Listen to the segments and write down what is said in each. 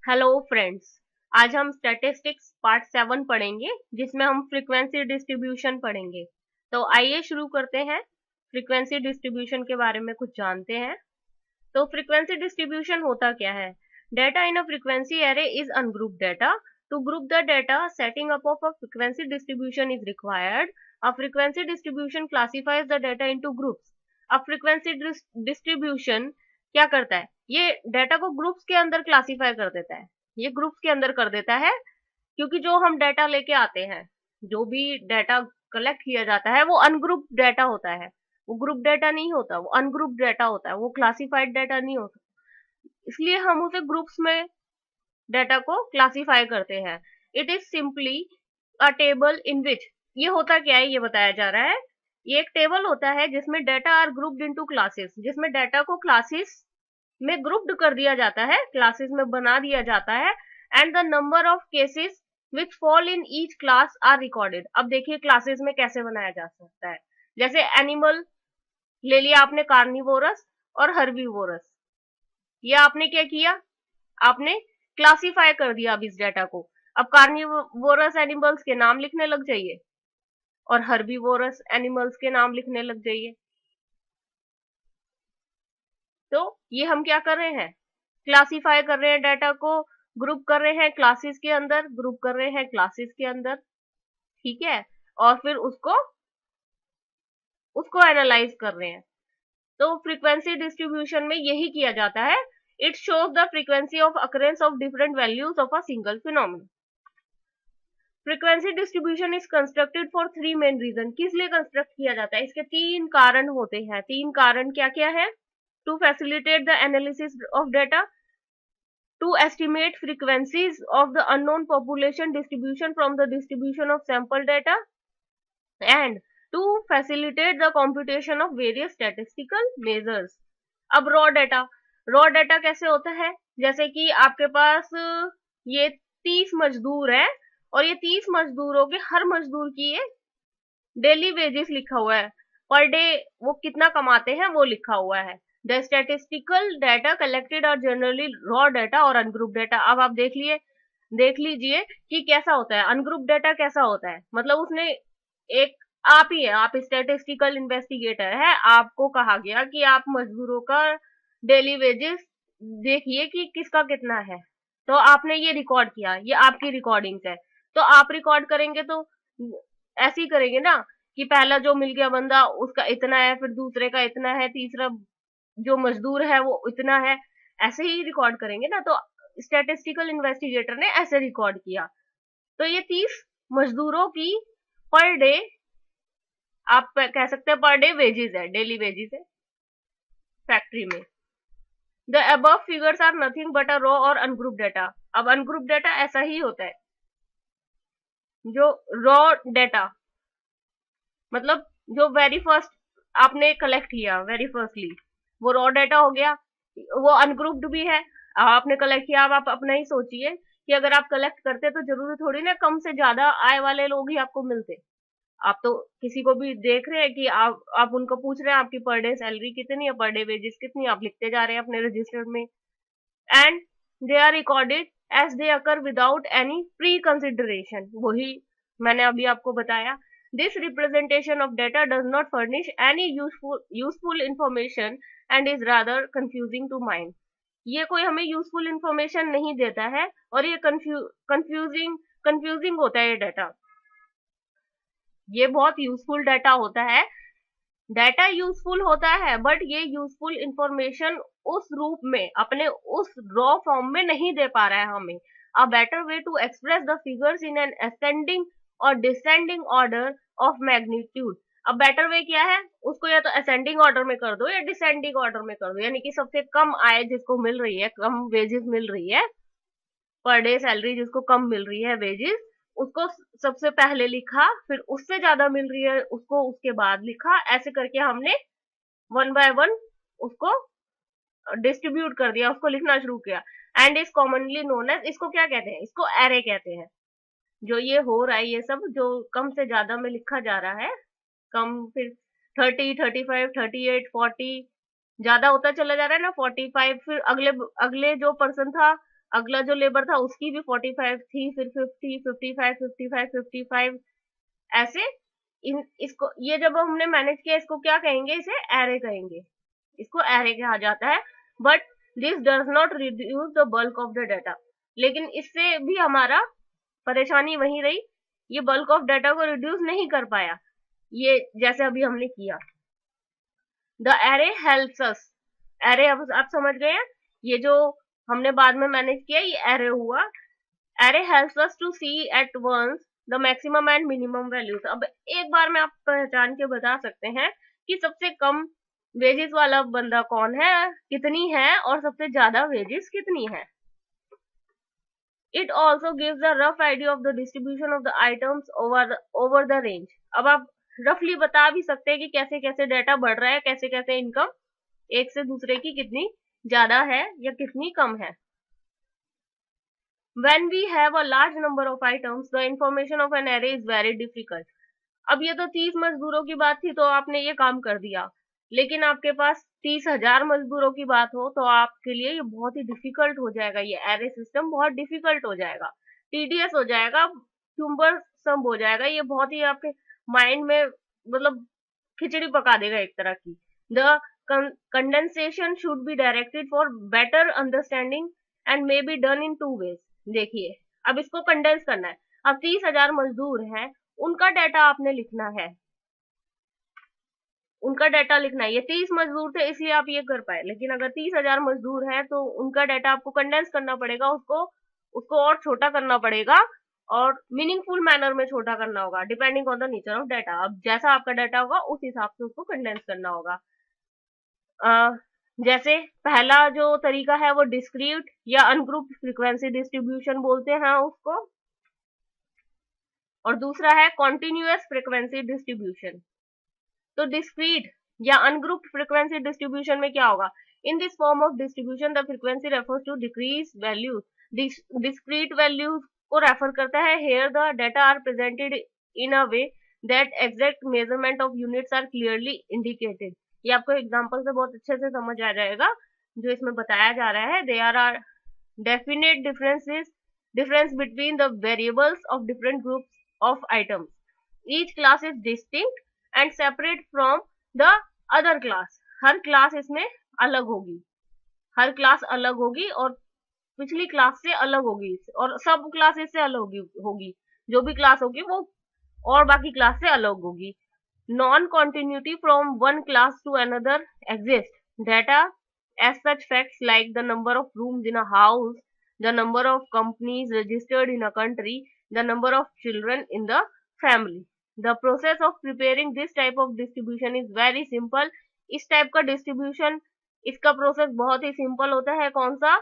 Hello friends. आज हम statistics part 7 पढ़ेंगे जिसमें हम फ्रीक्वेंसी डिस्ट्रीब्यूशन पढ़ेंगे। तो आइए शुरू करते हैं। फ्रीक्वेंसी डिस्ट्रीब्यूशन के बारे में कुछ जानते हैं। तो फ्रीक्वेंसी डिस्ट्रीब्यूशन होता क्या है? Data in a frequency array is ungrouped data. To group the data setting up of a frequency distribution is required. A frequency distribution classifies the data into groups. अब फ्रीक्वेंसी डिस्ट्रीब्यूशन क्या करता है? ये data को groups के अंदर classify कर देता है। ये ग्रुप्स के अंदर कर देता है क्योंकि जो हम डेटा लेके आते हैं, जो भी डेटा कलेक्ट किया जाता है वो अनग्रुप डेटा होता है। वो ग्रुप डेटा नहीं होता, वो अनग्रुप डेटा होता है, वो क्लासिफाइड डेटा नहीं होता। इसलिए हम उसे ग्रुप्स में डेटा को क्लासिफाई करते हैं। It is simply a table in which, ये होता क्या है ये बताया जा रहा है। ये एक टेबल होता है जिसमें data are grouped into classes, जिसमें डेटा को क्लासेस में ग्रुप्ड कर दिया जाता है, क्लासेस में बना दिया जाता है। And the number of cases which fall in each class are recorded. अब देखिए क्लासेस में कैसे बनाया जा सकता है। जैसे एनिमल ले लिया आपने, कार्निवोरस और हर्बीवोरस। ये आपने क्या किया? आपने क्लासिफाई कर दिया अब इस डेटा को। अब कार्निवोरस एनिमल्स के नाम लिखने लग जाइए और हर्बीवोरस एनिमल्स के नाम लिखने लग जाइए। तो ये हम क्या कर रहे हैं? क्लासिफाई कर रहे हैं डेटा को, ग्रुप कर रहे हैं क्लासेस के अंदर, ग्रुप कर रहे हैं क्लासेस के अंदर। ठीक है। और फिर उसको उसको एनालाइज कर रहे हैं। तो फ्रीक्वेंसी डिस्ट्रीब्यूशन में यही किया जाता है। It shows the frequency of occurrence of different values of a single phenomenon. Frequency distribution is constructed for three main reason. किस लिए कंस्ट्रक्ट किया जाता है? इसके तीन कारण होते हैं। तीन कारण क्या क्या है? To facilitate the analysis of data, to estimate frequencies of the unknown population distribution from the distribution of sample data, and to facilitate the computation of various statistical measures. अब रॉ डेटा कैसे होता है? जैसे कि आपके पास ये 30 मजदूर है और ये 30 मजदूरों के हर मजदूर की ये डेली वेजेस लिखा हुआ है, पर डे वो कितना कमाते हैं वो लिखा हुआ है। The statistical data collected are generally raw data or ungroup data. अब आप देख लीजिए कि कैसा होता है अनग्रुप डाटा। कैसा होता है मतलब उसने एक, आप ही है, आप स्टेटिस्टिकल इन्वेस्टिगेटर है, आपको कहा गया कि आप मजदूरों का डेली वेजेस देखिए कि किसका कितना है। तो आपने ये रिकॉर्ड किया, ये आपकी रिकॉर्डिंग्स है। तो आप रिकॉर्ड करेंगे तो ऐसे ही करेंगे ना कि पहला जो मिल गया बंदा उसका इतना है, फिर दूसरे का इतना है, तीसरा जो मजदूर है वो इतना है। ऐसे ही रिकॉर्ड करेंगे ना। तो स्टैटिस्टिकल इन्वेस्टिगेटर ने ऐसे रिकॉर्ड किया। तो ये 30 मजदूरों की पर डे, आप कह सकते हैं पर डे वेजेस है, डेली वेजेस है फैक्ट्री में। The above figures are nothing but a raw और अनग्रुप डाटा। अब अनग्रुप डाटा ऐसा ही होता है। जो रॉ डाटा मतलब जो वेरी फर्स्ट आपने कलेक्ट किया, वेरी फर्स्टली वो रॉ डाटा हो गया। वो अनग्रुप्ड भी है, आपने कलेक्ट किया। अब आप अपना ही सोचिए कि अगर आप कलेक्ट करते तो जरूरी थोड़ी ना कम से ज्यादा आय वाले लोग ही आपको मिलते। आप तो किसी को भी देख रहे हैं कि आप उनको पूछ रहे हैं आपकी पर डे सैलरी कितनी है, पर डे वेजेस कितनी, आप लिखते जा रहे हैं अपने रजिस्टर में। And they are recorded as they occur without any pre consideration. वही मैंने अभी आपको बताया। This representation of data does not furnish any useful information and is rather confusing to mind. ये कोई हमें यूजफुल इंफॉर्मेशन नहीं देता है और ये कंफ्यूजिंग होता है ये डाटा। ये बहुत यूजफुल डाटा होता है, डाटा यूजफुल होता है, बट ये यूजफुल इंफॉर्मेशन उस रूप में, अपने उस रॉ फॉर्म में नहीं दे पा रहा है हमें। A better way to express the figures in an ascending or descending order of magnitude. अब बेटर वे क्या है? उसको या तो असेंडिंग ऑर्डर में कर दो या डिसेंडिंग ऑर्डर में कर दो, यानी कि सबसे कम आय जिसको मिल रही है, कम वेजेस मिल रही है, पर डे सैलरी जिसको कम मिल रही है वेजेस, उसको सबसे पहले लिखा, फिर उससे ज्यादा मिल रही है उसको उसके बाद लिखा। ऐसे करके हमने वन बाय वन उसको डिस्ट्रीब्यूट कर दिया, उसको लिखना शुरू किया। And is commonly known as, इसको क्या कहते हैं? इसको एरे कहते हैं। जो ये हो रहा है, ये सब जो कम से ज्यादा में लिखा जा रहा है, कम, फिर 30, 35, 38, 40, ज्यादा होता चला जा रहा है ना, 45, फिर अगले अगले जो पर्सन था अगला जो लेबर था उसकी भी 45 थी, फिर 50, 55, 55, 55, ऐसे इसको ये जब हमने मैनेज किया, इसको क्या कहेंगे, इसे एरे कहेंगे, इसको एरे कहा जाता है। But this does not reduce the bulk of the data, लेकिन इससे भी हमारा परेशानी वही रही, ये बल्क ऑफ डाटा को रिड्यूस नहीं कर पाया, ये जैसे अभी हमने किया। The array helps us, array अब आप समझ गए हैं, ये जो हमने बाद में मैनेज किया ये एरे हुआ। Array helps us to see at once the maximum and minimum values. अब एक बार में आप पहचान के बता सकते हैं कि सबसे कम वेजेस वाला बंदा कौन है, कितनी है, और सबसे ज्यादा वेजेस कितनी है। It also gives a rough idea of the distribution of the items over the range. अब आप रफली बता भी सकते हैं कि कैसे कैसे डाटा बढ़ रहा है, कैसे कैसे इनकम एक से दूसरे की कितनी ज्यादा है या कितनी कम है। When we have a large number of items, the information of an array is very difficult. अब ये तो 30 मजदूरों की बात थी तो आपने ये काम कर दिया, लेकिन आपके पास 30,000 मजदूरों की बात हो तो आपके लिए ये बहुत ही डिफिकल्ट हो जाएगा, ये एरे सिस्टम बहुत डिफिकल्ट हो जाएगा, टीडीएस हो जाएगा, क्यूम्बरसम हो जाएगा, ये बहुत ही आपके माइंड में मतलब खिचड़ी पका देगा एक तरह की। The condensation should be directed for better understanding and may be done in 2 ways। देखिए अब इसको कंडेंस करना है, अब 30,000 मजदूर हैं, उनका डाटा आपने लिखना है, उनका डाटा लिखना है। ये 30 मजदूर थे इसलिए आप ये कर पाए, लेकिन अगर 30,000 मजदूर हैं तो उनका डाटा आपको कंडेंस करना पड़ेगा, उसको और छोटा करना पड़ेगा और मीनिंगफुल मैनर में छोटा करना होगा, depending on the nature of data. अब जैसा आपका डाटा होगा उस हिसाब से उसको कंडेंस करना होगा। जैसे पहला जो तरीका है वो डिस्क्रीट या अनग्रुप्ड फ्रीक्वेंसी डिस्ट्रीब्यूशन बोलते हैं उसको, और दूसरा है कॉन्टिन्यूअस फ्रीक्वेंसी डिस्ट्रीब्यूशन। तो डिस्क्रीट या अनग्रुप्ड फ्रीक्वेंसी डिस्ट्रीब्यूशन में क्या होगा, in this form of distribution the frequency refers to discrete values, discrete values को रेफर करता है। Here the data are presented in a way that exact measurement of units are clearly indicated. ये आपको example से बहुत अच्छे से समझ आ जाएगा जो इसमें बताया जा रहा है। There are definite difference between the variables of different groups of items. Each class is distinct and separate from the other class. Her class इसमें अलग होगी, हर क्लास अलग होगी और पिछली क्लास से अलग होगी और सब क्लासेस से अलग होगी, जो भी क्लास होगी वो और बाकी क्लास से अलग होगी। Non continuity from one class to another exist. Data as such facts like the number of rooms in a house, the number of companies registered in a country, the number of children in the family. The process of preparing this type of distribution is very simple. इस type का distribution, इसका process बहुत ही simple होता है। कौन सा?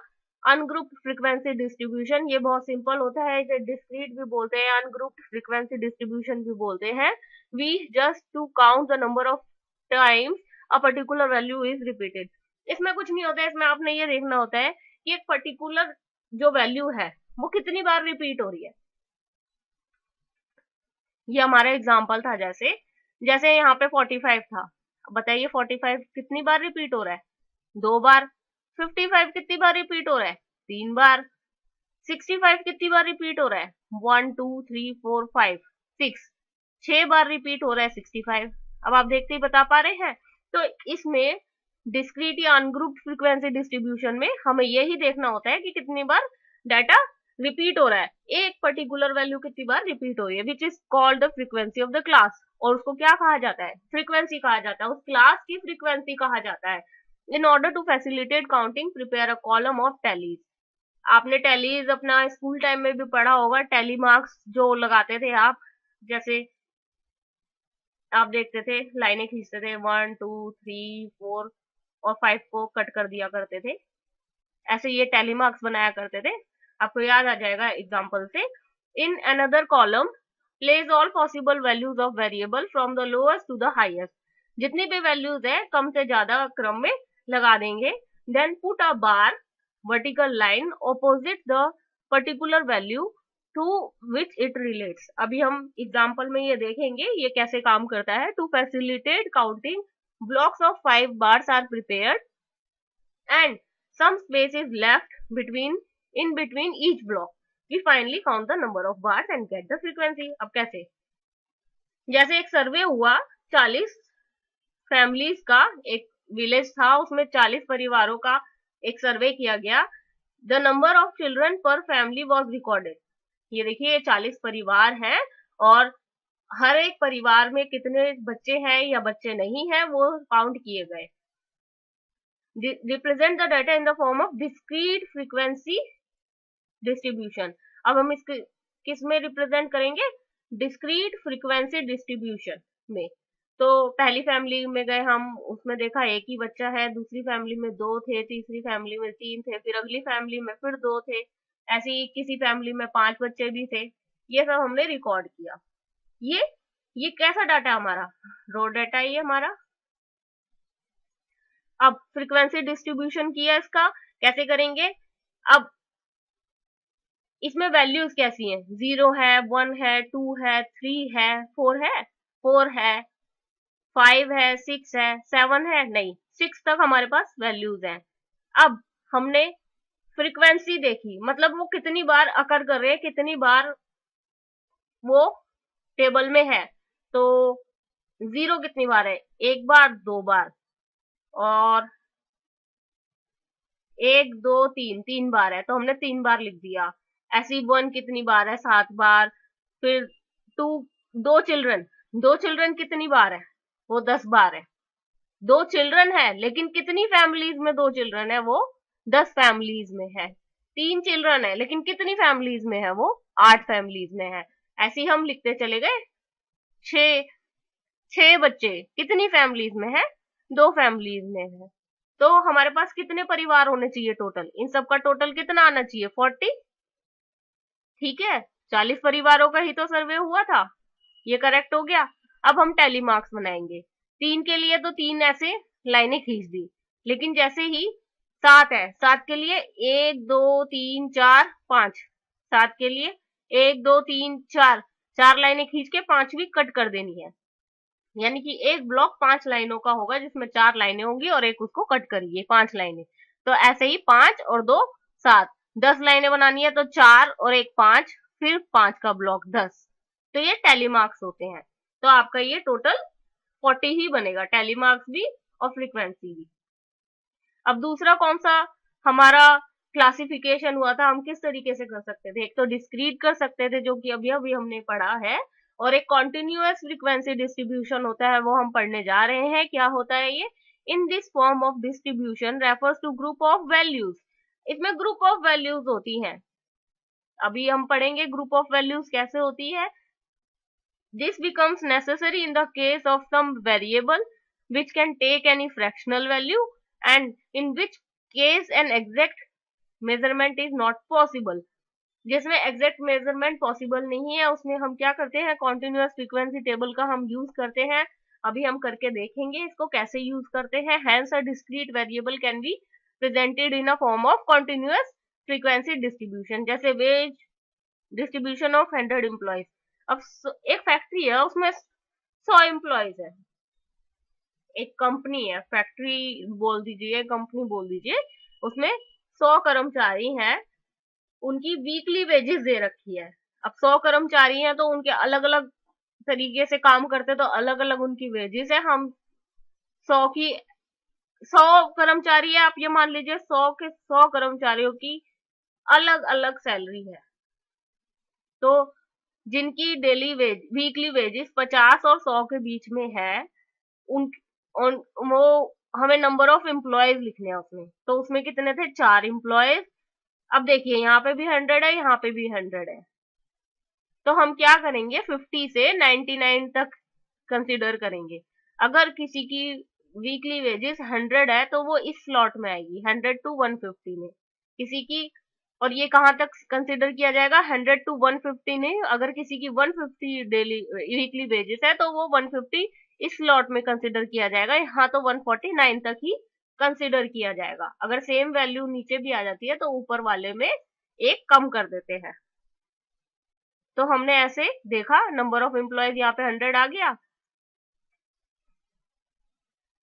Ungrouped frequency distribution. ये बहुत सिंपल होता है, इसे डिस्क्रीट भी बोलते हैं, अनग्रुप्ड फ्रीक्वेंसी डिस्ट्रीब्यूशन भी बोलते हैं। We just to count the number of times a particular value is repeated. इसमें कुछ नहीं होता है, इसमें आपने ये देखना होता है कि एक पर्टिकुलर जो वैल्यू है वो कितनी बार रिपीट हो रही है। ये हमारा एग्जांपल था, जैसे यहाँ पे 45 था, बताइए 45 कितनी बार रिपीट हो रहा है? 2 बार। 55 कितनी बार रिपीट हो रहा है? 3 बार। 65 कितनी बार रिपीट हो रहा है? 1 2 3 4 5 6 6 बार रिपीट हो रहा है 65। अब आप देखते ही बता पा रहे हैं। तो इसमें डिस्क्रीट या अनग्रुप्ड फ्रीक्वेंसी डिस्ट्रीब्यूशन में हमें यही देखना होता है कि कितनी बार डाटा रिपीट हो रहा है, एक पर्टिकुलर वैल्यू कितनी बार रिपीट हो रही है, which is called the frequency of the class. और उसको क्या कहा जाता है? फ्रीक्वेंसी कहा जाता है, उस क्लास की फ्रीक्वेंसी कहा जाता है। In order to facilitate counting prepare a column of tallies. आपने टैलीज अपना स्कूल टाइम में भी पढ़ा होगा, टैली मार्क्स जो लगाते थे आप, जैसे आप देखते थे लाइनें खींचते थे 1 2 3 4 और 5 को कट कर दिया करते थे, ऐसे ये टैली मार्क्स बनाया करते थे, आपको याद आ जाएगा एग्जांपल से। In another column place all possible values of variable from the lowest to the highest. जितनी भी वैल्यूज है कम से ज्यादा क्रम में लगा देंगे। Then put a bar vertical line opposite the particular value to which it relates. अभी हम एग्जाम्पल में ये देखेंगे ये कैसे काम करता है। To facilitate counting, blocks of 5 bars are prepared and some space is left between in between each block. We finally count the number of bars and get the frequency. अब कैसे? जैसे एक सर्वे हुआ 40 फैमिलीज का, एक विलेज था उसमें 40 परिवारों का एक सर्वे किया गया. द नंबर ऑफ चिल्ड्रन पर फैमिली वॉज रिकॉर्डेड. ये देखिए ये 40 परिवार हैं और हर एक परिवार में कितने बच्चे हैं या बच्चे नहीं हैं वो काउंट किए गए. Represent the data in the form of discrete frequency distribution. अब हम इसके किस में रिप्रेजेंट करेंगे? डिस्क्रीट फ्रीक्वेंसी डिस्ट्रीब्यूशन में. तो पहली फैमिली में गए हम, उसमें देखा एक ही बच्चा है, दूसरी फैमिली में 2 थे, तीसरी फैमिली में 3 थे, फिर अगली फैमिली में फिर 2 थे, ऐसे ही किसी फैमिली में 5 बच्चे भी थे. ये सब हमने रिकॉर्ड किया. ये कैसा डाटा हमारा? रॉ डाटा ये हमारा. अब फ्रीक्वेंसी डिस्ट्रीब्यूशन किया इसका, कैसे करेंगे? अब इसमें वैल्यूज कैसी हैं? 0 है, 1 है, 2 है, 3 है, 4 है, 4 है, 5 है, 6 है, 7 है, नहीं 6 तक हमारे पास वैल्यूज हैं. अब हमने फ्रीक्वेंसी देखी, मतलब वो कितनी बार अकर कर रहे हैं, कितनी बार वो टेबल में है. तो 0 कितनी बार है? 1 बार, 2 बार, और 1 2 3 3 बार है तो हमने 3 बार लिख दिया. ऐसी 1 कितनी बार है? 7 बार. फिर 2, 2 चिल्ड्रन कितनी बार है? वो 10 बार है. 2 चिल्ड्रन है लेकिन कितनी फैमिलीज में 2 चिल्ड्रन है? वो 10 फैमिलीज में है. 3 चिल्ड्रन है लेकिन कितनी फैमिलीज में है? वो 8 फैमिलीज में है. ऐसे ही हम लिखते चले गए. 6 बच्चे कितनी फैमिलीज में है? 2 फैमिलीज में है. तो हमारे पास कितने परिवार होने चाहिए टोटल? इन सब का टोटल कितना आना चाहिए? 40. ठीक है, 40 परिवारों का ही तो सर्वे हुआ था. ये करेक्ट हो गया. अब हम टैली मार्क्स बनाएंगे. 3 के लिए तो 3 ऐसे लाइनें खींच दी, लेकिन जैसे ही 7 है, 7 के लिए 1 2 3 4 5, 7 के लिए 1 2 3 4 लाइनें खींच के 5वीं कट कर देनी है. यानी कि एक ब्लॉक 5 लाइनों का होगा जिसमें 4 लाइनें होंगी और एक उसको कट करिए 5 लाइनें. तो ऐसे ही 5 और 2 7, 10 लाइनें बनानी है तो 4 और 1 5, फिर 5 का ब्लॉक 10. तो ये टैली मार्क्स होते हैं. तो आपका ये टोटल 40 ही बनेगा, टैली मार्क्स भी और फ्रीक्वेंसी भी. अब दूसरा कौन सा हमारा क्लासिफिकेशन हुआ था, हम किस तरीके से कर सकते थे? एक तो डिस्क्रीट कर सकते थे जो कि अभी अभी हमने पढ़ा है, और एक कॉन्टिन्यूअस फ्रीक्वेंसी डिस्ट्रीब्यूशन होता है वो हम पढ़ने जा रहे हैं. क्या होता है ये? In this form of distribution refers to group of values. इसमें ग्रुप ऑफ वैल्यूज होती हैं. अभी हम पढ़ेंगे ग्रुप ऑफ वैल्यूज कैसे होती है. This becomes necessary in the case of some variable which can take any fractional value and in which case an exact measurement is not possible. जिसमें exact measurement possible नहीं है उसमें हम क्या करते हैं? कॉन्टिन्यूअस फ्रीक्वेंसी टेबल का हम यूज करते हैं. अभी हम करके देखेंगे इसको कैसे यूज करते हैं. Hence a discrete variable can be presented in a form of continuous frequency distribution. जैसे वेज डिस्ट्रीब्यूशन ऑफ 100 एम्प्लॉयज. अब एक फैक्ट्री है उसमें 100 एम्प्लॉयज है. एक कंपनी है, फैक्ट्री बोल दीजिए, कंपनी बोल दीजिए, उसमें 100 कर्मचारी हैं. उनकी वीकली वेजेस दे रखी है. अब 100 कर्मचारी हैं तो उनके अलग अलग तरीके से काम करते तो अलग अलग उनकी वेजेस है. हम 100 कर्मचारी है, आप ये मान लीजिए 100 के 100 कर्मचारियों की अलग अलग सैलरी है. तो जिनकी डेली वीकली वेजेस 50 और 100 के बीच में है, उन वो हमें नंबर ऑफ एम्प्लॉयज लिखने हैं उसमें. तो उसमें कितने थे? 4 एम्प्लॉयज. अब देखिए यहाँ पे भी 100 है, यहाँ पे भी 100 है. तो हम क्या करेंगे? 50 से 99 तक कंसीडर करेंगे. अगर किसी की वीकली वेजेस 100 है तो वो इस स्लॉट में आएगी 100 to 150 में. किसी की, और ये कहाँ तक कंसीडर किया जाएगा? 100 to 150 नहीं. अगर किसी की 150 डेली वीकली वेजेस है तो वो 150 इस स्लॉट में कंसीडर किया जाएगा. यहाँ तो 149 तक ही कंसीडर किया जाएगा. अगर सेम वैल्यू नीचे भी आ जाती है तो ऊपर वाले में एक कम कर देते हैं. तो हमने ऐसे देखा नंबर ऑफ एम्प्लॉयज यहाँ पे 100 आ गया.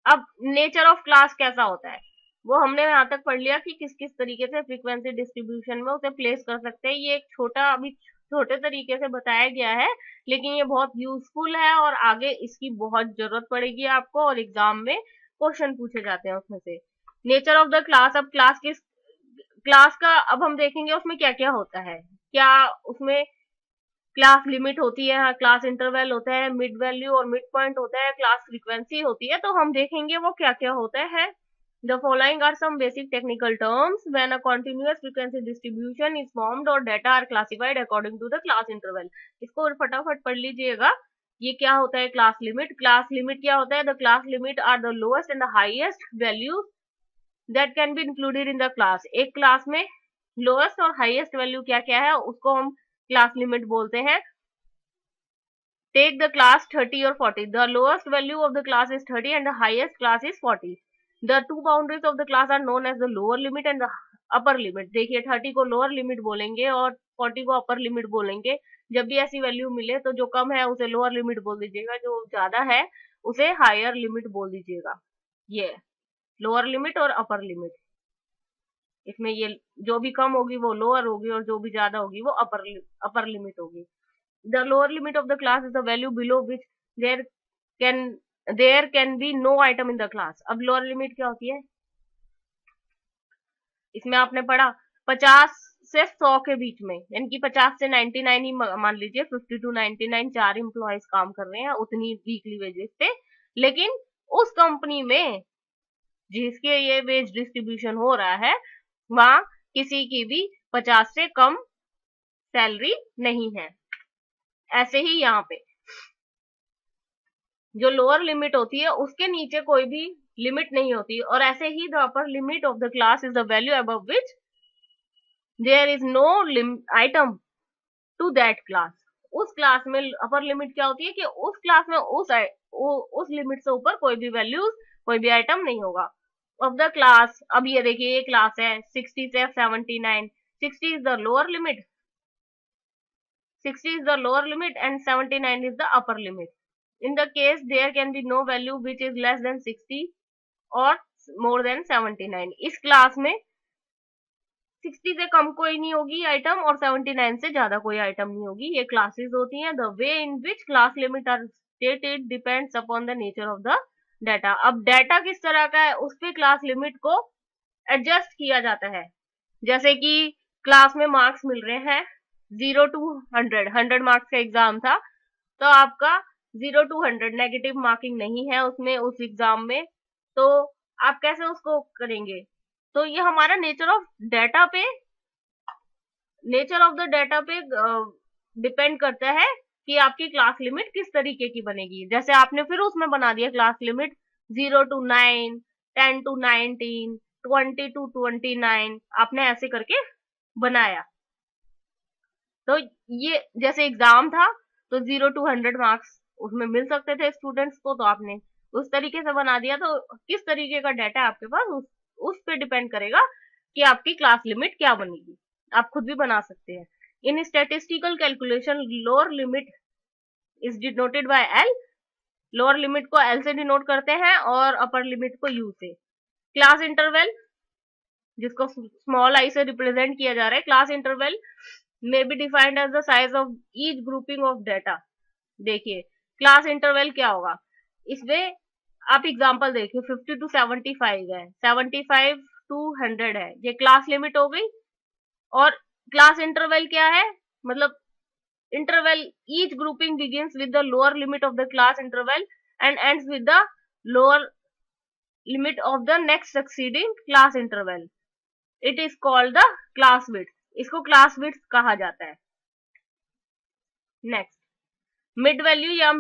अब नेचर ऑफ क्लास कैसा होता है? वो हमने यहाँ तक पढ़ लिया कि किस किस तरीके से फ्रीक्वेंसी डिस्ट्रीब्यूशन में उसे प्लेस कर सकते हैं। ये एक छोटा अभी छोटे तरीके से बताया गया है, लेकिन ये बहुत यूजफुल है और आगे इसकी बहुत जरूरत पड़ेगी आपको, और एग्जाम में क्वेश्चन पूछे जाते हैं उसमें से। नेचर ऑफ द क्लास, अब क्लास का अब हम देखेंगे उसमें क्या क्या होता है। क्या उसमें क्लास लिमिट होती है, हाँ, क्लास इंटरवल होता है, मिड वैल्यू और मिड पॉइंट होता है, क्लास फ्रीक्वेंसी होती है। तो हम देखेंगे वो क्या क्या होता है। The following are some basic technical terms when a continuous frequency distribution is formed or data are classified according to the class interval। इसको फटाफट पढ़ लीजिएगा। ये क्या होता है क्लास लिमिट? क्लास लिमिट क्या होता है? The class limit are the lowest and the highest values that can be included in the class। एक क्लास में लोएस्ट और हाईएस्ट वैल्यू क्या क्या है उसको हम क्लास लिमिट बोलते हैं। Take the class 30 or 40, the lowest value of the class is 30 and the highest class is 40। The two boundaries of the class are known as the lower limit and the upper limit। देखिए 30 को lower limit बोलेंगे और 40 को upper limit बोलेंगे। जब भी ऐसी value मिले तो जो कम है उसे लोअर लिमिट बोल दीजिएगा, जो ज्यादा है उसे हायर लिमिट बोल दीजिएगा। ये लोअर लिमिट और अपर लिमिट, इसमें ये जो भी कम होगी वो लोअर होगी और जो भी ज्यादा होगी वो अपर लिमिट होगी। The lower limit of the class is the value below which there can be no item in the class। अब lower limit क्या होती है? इसमें आपने पढ़ा 50 से 100 के बीच में, यानी कि 50 से 99 ही मान लीजिए, 50 to 99 4 एम्प्लॉयज काम कर रहे हैं उतनी वीकली वेजेस पे, लेकिन उस कंपनी में जिसके ये वेज डिस्ट्रीब्यूशन हो रहा है वहां किसी की भी 50 से कम सैलरी नहीं है। ऐसे ही यहाँ पे जो लोअर लिमिट होती है उसके नीचे कोई भी लिमिट नहीं होती, और ऐसे ही the upper limit of the class is the value above which there is no item to that class. उस क्लास में अपर लिमिट क्या होती है कि उस क्लास में उस लिमिट से ऊपर कोई भी वैल्यूज कोई भी आइटम नहीं होगा। ऑफ द क्लास, अब ये देखिए ये क्लास है 60 से 79, 60 is the lower limit, 60 is the lower limit and 79 is the upper limit। In the case there can be no value which is less than 60 or more than 79। इस class में 60 से कम कोई नहीं होगी आइटम और 79 से ज्यादा कोई आइटम नहीं होगी। ये क्लासेस होती हैं। The way in which class limit are stated depends upon the nature of the data. अब डाटा किस तरह का है उस पे क्लास लिमिट को एडजस्ट किया जाता है। जैसे कि क्लास में मार्क्स मिल रहे हैं 0 to 100 मार्क्स का एग्जाम था, तो आपका 0 to 100 नेगेटिव मार्किंग नहीं है उसमें उस एग्जाम में, तो आप कैसे उसको करेंगे? तो ये हमारा नेचर ऑफ द डाटा पे डिपेंड करता है कि आपकी क्लास लिमिट किस तरीके की बनेगी। जैसे आपने फिर उसमें बना दिया class limit 0 to 9, 10 to 19, 20 to 29, आपने ऐसे करके बनाया। तो ये जैसे एग्जाम था तो 0 to 100 मार्क्स उसमें मिल सकते थे स्टूडेंट्स को, तो आपने उस तरीके से बना दिया। तो किस तरीके का डाटा आपके पास उस पे डिपेंड करेगा कि आपकी क्लास लिमिट क्या बनेगी। आप खुद भी बना सकते हैं। In statistical calculation lower limit is denoted by L. Lower limit को एल से डिनोट करते हैं और अपर लिमिट को यू से। क्लास इंटरवल जिसको स्मॉल आई से रिप्रेजेंट किया जा रहा है, class interval may be defined as the size of each grouping of data। देखिए क्लास इंटरवल क्या होगा, इसमें आप एग्जांपल देखिए 50 to 75 है, 75 to 100 है, ये क्लास लिमिट हो गई। और क्लास इंटरवल क्या है, मतलब interval each grouping begins with the lower limit of the class interval and ends with the lower limit of the next succeeding class interval. It is called the class width. इसको class width कहा जाता है। Next mid value या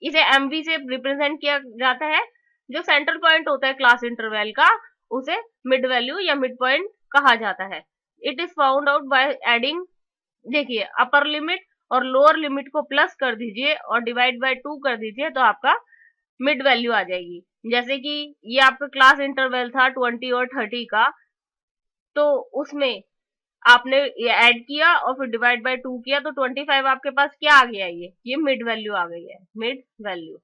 इसे MV से represent किया जाता है। जो सेंटर पॉइंट होता है क्लास इंटरवल का उसे मिड वैल्यू या मिड पॉइंट कहा जाता है। It is found out by adding, देखिए अपर लिमिट और लोअर लिमिट को प्लस कर दीजिए और डिवाइड बाय 2 कर दीजिए तो आपका मिड वैल्यू आ जाएगी। जैसे कि ये आपका क्लास इंटरवल था 20 और 30 का, तो उसमें आपने ये ऐड किया और फिर डिवाइड बाय 2 किया तो 25 आपके पास क्या आ गया, ये मिड वैल्यू आ गई है, mid value.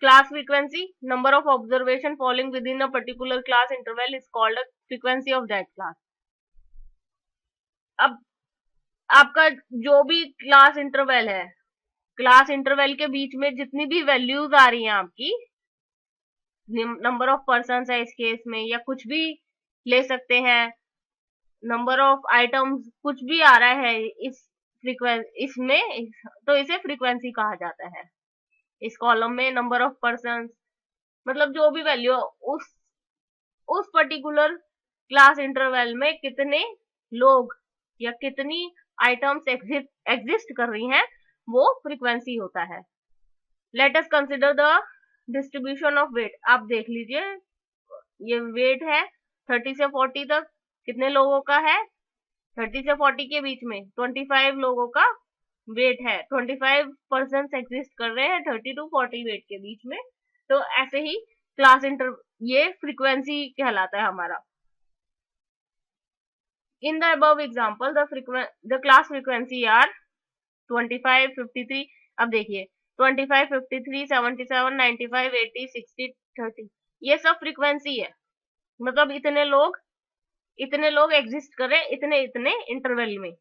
class frequency, number of observation falling within a particular class interval is called a frequency of that class. अब आपका जो भी क्लास इंटरवल है, क्लास इंटरवल के बीच में जितनी भी वैल्यूज आ रही हैं आपकी, नंबर ऑफ पर्सन है इस केस में, या कुछ भी ले सकते हैं, नंबर ऑफ आइटम्स, कुछ भी आ रहा है इस इसमें, तो इसे फ्रीक्वेंसी कहा जाता है। इस कॉलम में नंबर ऑफ पर्सन, मतलब जो भी वैल्यू उस पर्टिकुलर क्लास इंटरवल में कितने लोग या कितनी आइटम्स एग्जिस्ट कर रही हैं, वो फ्रीक्वेंसी होता है। Let us consider the distribution of weight. आप देख लीजिए, ये वेट है 30 से 40 तक, कितने लोगों का है? 30 से 40 के बीच में 25 लोगों का वेट है, 25 पर्सन एग्जिस्ट कर रहे हैं 30 to 40 वेट के बीच में। तो ऐसे ही क्लास इंटर, ये फ्रीक्वेंसी कहलाता है हमारा। In the above example the class frequency are 25, 53। अब देखिए 25, 53, 77, 95, 80, 60, 30, ये सब फ्रीक्वेंसी है। मतलब इतने लोग एग्जिस्ट कर रहे हैं इतने इतने इंटरवल में।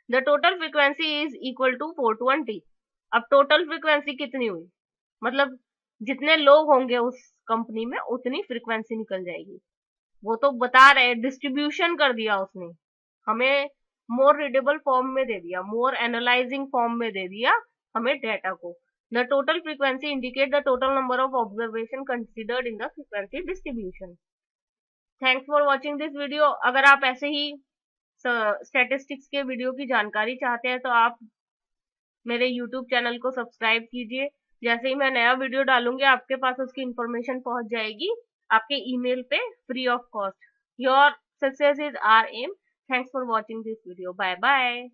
The total frequency is equal to 420। अब टोटल फ्रीक्वेंसी कितनी हुई, मतलब जितने लोग होंगे उस कंपनी में उतनी फ्रीक्वेंसी निकल जाएगी। वो तो बता रहे, डिस्ट्रीब्यूशन कर दिया उसने, हमें मोर रीडेबल फॉर्म में दे दिया, मोर एनालाइजिंग फॉर्म में दे दिया हमें डेटा को। The total frequency indicate the total number of observation considered in the frequency distribution. Thanks for watching this video. अगर आप ऐसे ही स्टैटिस्टिक्स के वीडियो की जानकारी चाहते हैं तो आप मेरे YouTube चैनल को सब्सक्राइब कीजिए। जैसे ही मैं नया वीडियो डालूंगी आपके पास उसकी इंफॉर्मेशन पहुंच जाएगी आपके ईमेल पे, free of cost. Your success is our aim. Thanks for watching this video. Bye bye.